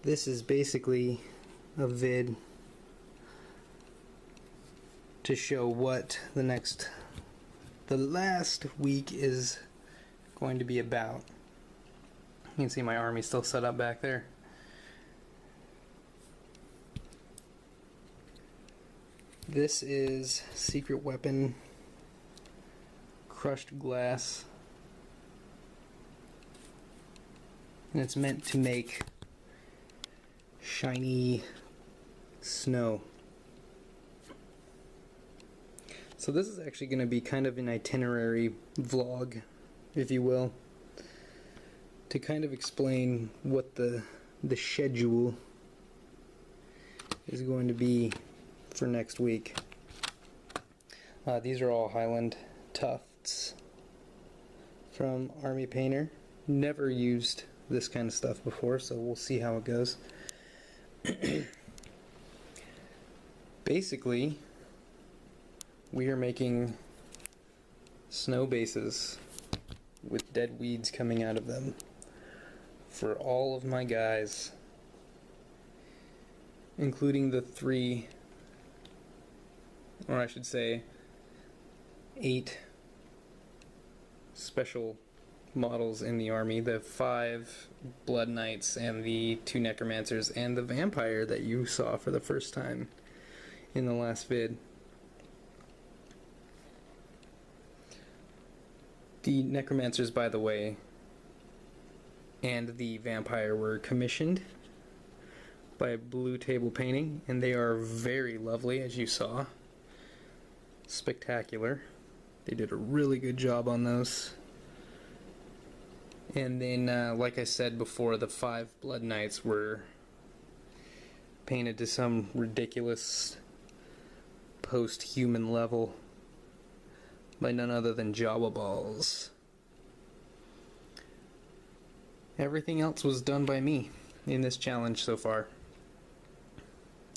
This is basically a vid to show what the last week is going to be about. You can see my army still set up back there. This is Secret Weapon crushed glass, and it's meant to make shiny snow. So this is actually going to be kind of an itinerary vlog, if you will, to kind of explain what the schedule is going to be for next week. These are all Highland tufts from Army Painter. Never used this kind of stuff before, so we'll see how it goes. Basically, we are making snow bases with dead weeds coming out of them for all of my guys, including the 3, or I should say 8 special models in the army, the 5 Blood Knights and the 2 Necromancers and the Vampire that you saw for the first time in the last vid. The Necromancers, by the way, and the Vampire were commissioned by Blue Table Painting, and they are very lovely, as you saw. Spectacular. They did a really good job on those. And then, like I said before, the 5 Blood Knights were painted to some ridiculous post-human level by none other than Jawa Balls. Everything else was done by me in this challenge so far.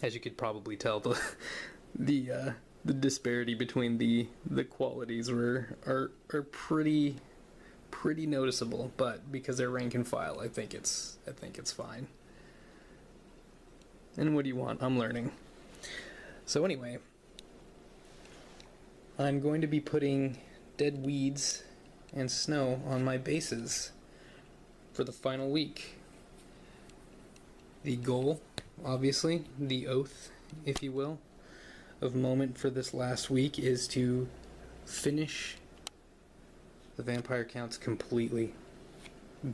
As you could probably tell, the disparity between the qualities are pretty noticeable, but because they're rank and file, I think it's fine. And what do you want? I'm learning. So anyway, I'm going to be putting dead weeds and snow on my bases for the final week. The goal, obviously, the oath, if you will, of moment for this last week is to finish the vampire counts completely,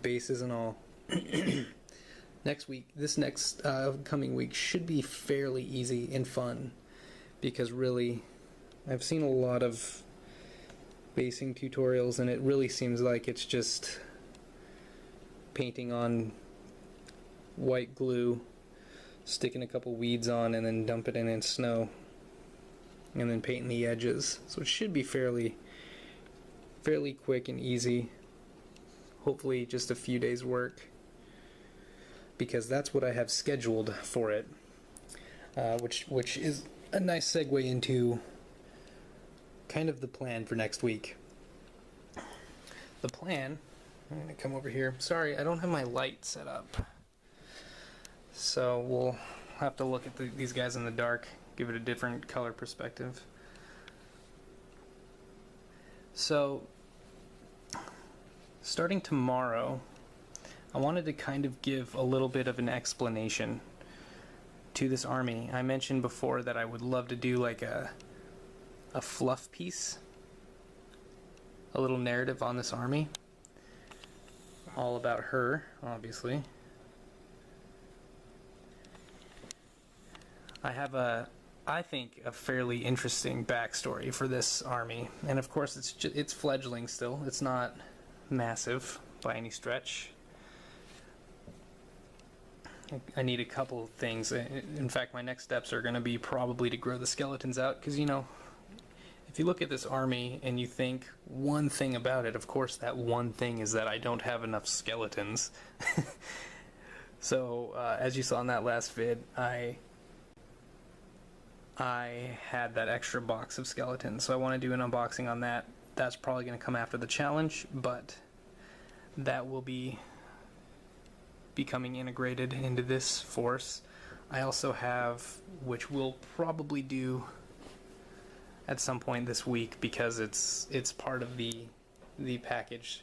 bases and all. This next coming week should be fairly easy and fun, because really I've seen a lot of basing tutorials and it really seems like it's just painting on white glue, sticking a couple weeds on, and then dump it in snow, and then painting the edges. So it should be fairly quick and easy. Hopefully just a few days work, because that's what I have scheduled for it, which is a nice segue into kind of the plan for next week. The plan, I'm going to come over here. Sorry, I don't have my light set up, so we'll have to look at these guys in the dark, give it a different color perspective. So starting tomorrow, I wanted to kind of give a little bit of an explanation to this army. I mentioned before that I would love to do like a fluff piece, a little narrative on this army, all about her, obviously. I have I think a fairly interesting backstory for this army, and of course it's fledgling still. It's not massive by any stretch. I need a couple of things. In fact, my next steps are going to be probably to grow the skeletons out, because, you know, if you look at this army and you think one thing about it, of course that one thing is that I don't have enough skeletons. So, as you saw in that last vid, I had that extra box of skeletons, so I want to do an unboxing on that. That's probably going to come after the challenge, but that will be becoming integrated into this force. I also have, which we'll probably do at some point this week because it's part of the package,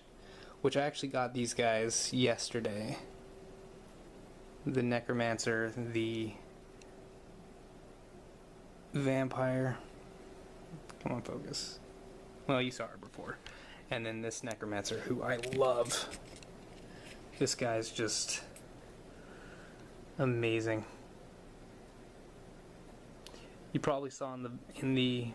which I actually got these guys yesterday. The Necromancer, the Vampire. Come on, focus. Well, you saw her before. And then this Necromancer, who I love. This guy's just amazing. You probably saw in the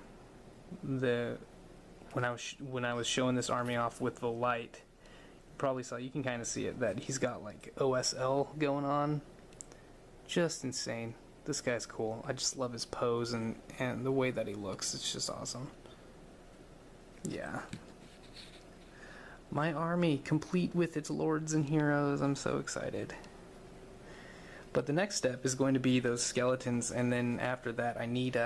when I was showing this army off with the light, you probably saw, you can kind of see it, that he's got like OSL going on. Just insane. This guy's cool. I just love his pose and the way that he looks. It's just awesome. Yeah. My army, complete with its lords and heroes. I'm so excited. But the next step is going to be those skeletons, and then after that I need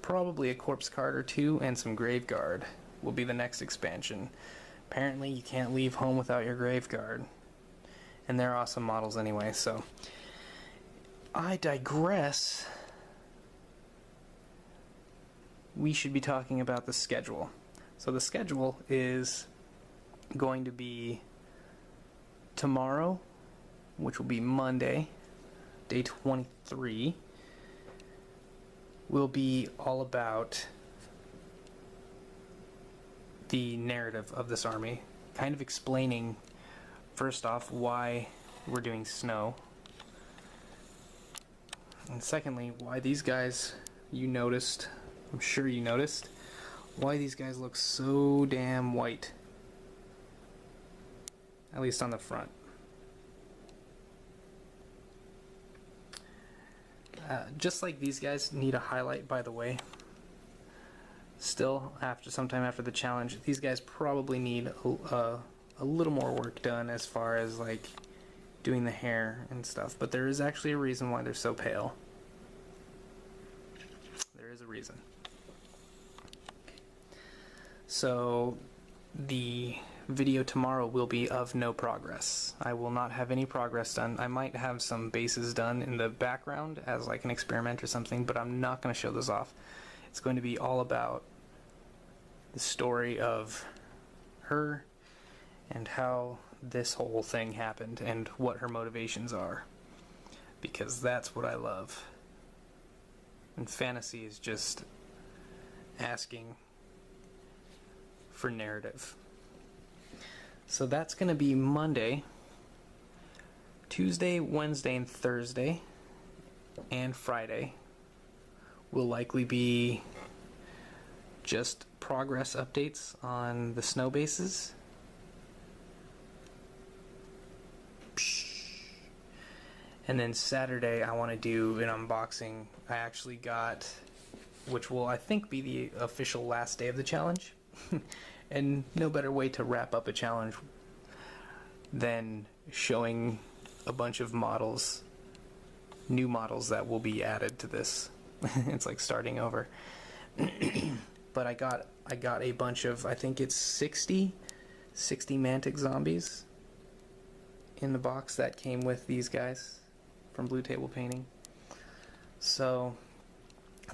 probably a corpse card or two and some grave guard will be the next expansion. Apparently you can't leave home without your grave guard. And they're awesome models anyway, so I digress. We should be talking about the schedule. So the schedule is going to be tomorrow, which will be Monday, day 23, will be all about the narrative of this army, kind of explaining first off why we're doing snow, and secondly why these guys, I'm sure you noticed, why these guys look so damn white, at least on the front. Just like these guys need a highlight, by the way, still, sometime after the challenge, these guys probably need a little more work done as far as like doing the hair and stuff, but there is actually a reason why they're so pale. There is a reason. So the video tomorrow will be of no progress. I will not have any progress done. I might have some bases done in the background as like an experiment or something, but I'm not going to show those off. It's going to be all about the story of her and how this whole thing happened and what her motivations are, because that's what I love. And fantasy is just asking for narrative. So that's going to be Monday, Tuesday, Wednesday, and Thursday, and Friday will likely be just progress updates on the snow bases. And then Saturday I want to do an unboxing. I actually got, which will I think be the official last day of the challenge. And no better way to wrap up a challenge than showing a bunch of models, new models that will be added to this. It's like starting over. But I got a bunch of, I think it's 60 Mantic zombies in the box that came with these guys from Blue Table Painting. So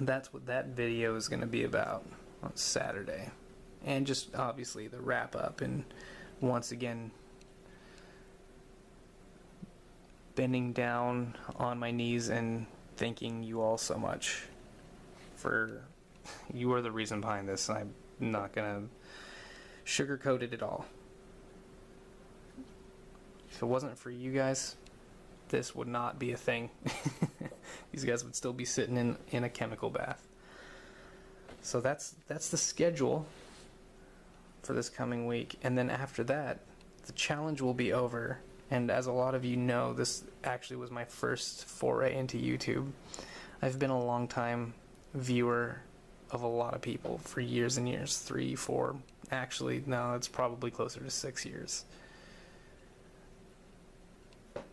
that's what that video is going to be about on Saturday. And just obviously the wrap up, and once again bending down on my knees and thanking you all so much for, you are the reason behind this. I'm not gonna sugarcoat it at all. If it wasn't for you guys, this would not be a thing. These guys would still be sitting in a chemical bath. So that's the schedule for this coming week, and then after that the challenge will be over. And as a lot of you know, this actually was my first foray into YouTube. I've been a long time viewer of a lot of people for years and years, 3, 4, actually no, it's probably closer to 6 years.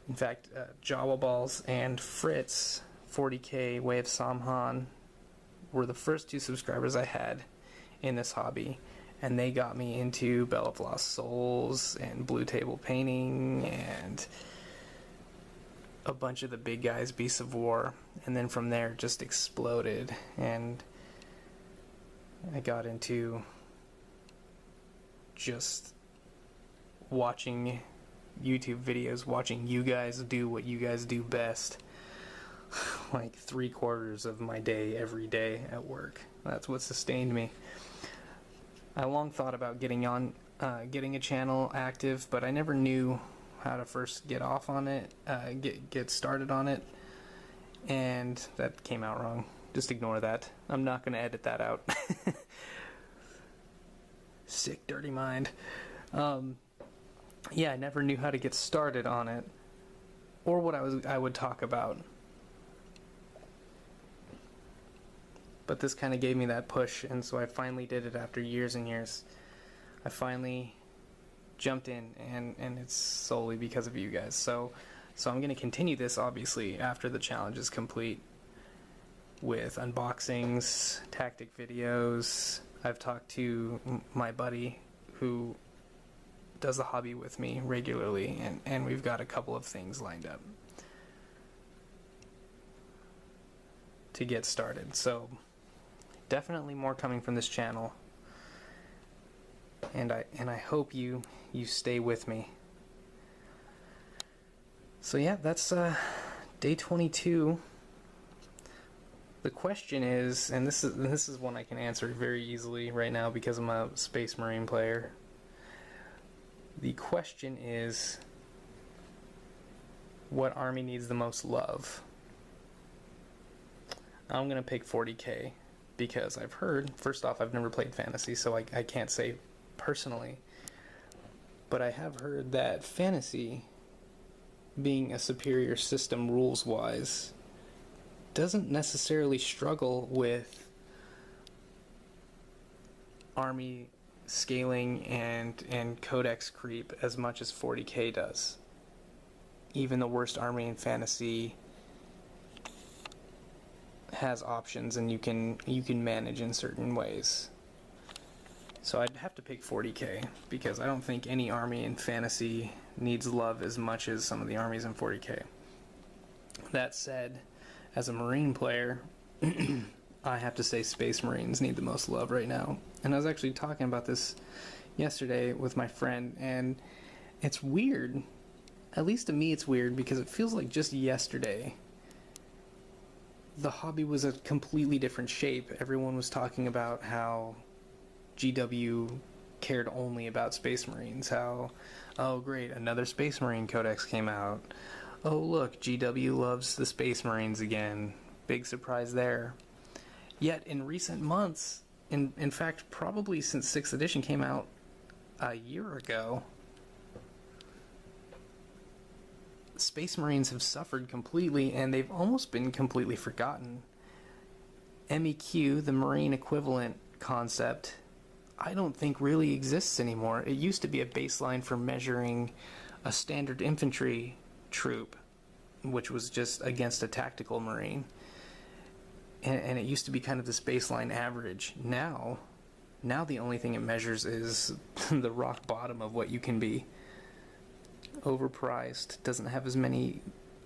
In fact, Jawa Balls and Fritz 40k Way of Samhan were the first 2 subscribers I had in this hobby, and they got me into Bell of Lost Souls and Blue Table Painting and a bunch of the big guys, Beasts of War, and then from there just exploded, and I got into just watching YouTube videos, watching you guys do what you guys do best, like 3/4 of my day every day at work. That's what sustained me. I long thought about getting a channel active, but I never knew how to first get off on it, get started on it, and that came out wrong. Just ignore that. I'm not going to edit that out. Sick, dirty mind. Yeah, I never knew how to get started on it, or what I would talk about. But this kind of gave me that push, and so I finally did it after years and years. I finally jumped in, and it's solely because of you guys. So I'm going to continue this, obviously, after the challenge is complete, with unboxings, tactic videos. I've talked to my buddy who does the hobby with me regularly, and we've got a couple of things lined up to get started. So definitely more coming from this channel, and I hope you stay with me. So yeah, that's day 22. The question is, and this is one I can answer very easily right now because I'm a Space Marine player. The question is, what army needs the most love? I'm gonna pick 40k because I've heard, first off, I've never played fantasy, so I can't say personally, but I have heard that fantasy, being a superior system rules-wise, doesn't necessarily struggle with army scaling and codex creep as much as 40k does. Even the worst army in fantasy has options, and you can manage in certain ways. So I'd have to pick 40k because I don't think any army in fantasy needs love as much as some of the armies in 40k. That said, as a Marine player, I have to say Space Marines need the most love right now. And I was actually talking about this yesterday with my friend, and it's weird. At least to me it's weird because it feels like just yesterday the hobby was a completely different shape. Everyone was talking about how GW cared only about Space Marines, how, oh great, another Space Marine Codex came out. Oh look, GW loves the Space Marines again. Big surprise there. Yet in recent months, in fact probably since 6th edition came out a year ago, Space Marines have suffered completely, and they've almost been completely forgotten. MEQ, the Marine equivalent concept, I don't think really exists anymore. It used to be a baseline for measuring a standard infantry troop, which was just against a tactical Marine. And it used to be kind of this baseline average. Now the only thing it measures is the rock bottom of what you can be. Overpriced, doesn't have as many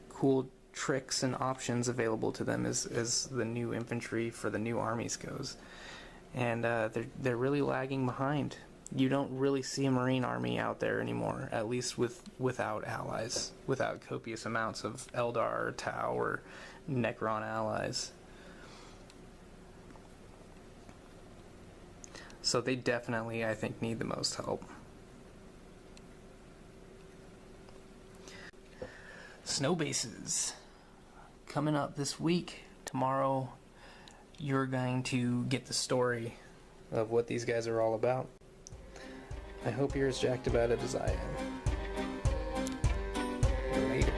cool tricks and options available to them as the new infantry for the new armies goes. And they're really lagging behind. You don't really see a Marine army out there anymore, at least without allies, without copious amounts of Eldar or Tau or Necron allies. So they definitely, I think, need the most help. Snow bases coming up this week. Tomorrow you're going to get the story of what these guys are all about. I hope you're as jacked about it as I am. Later.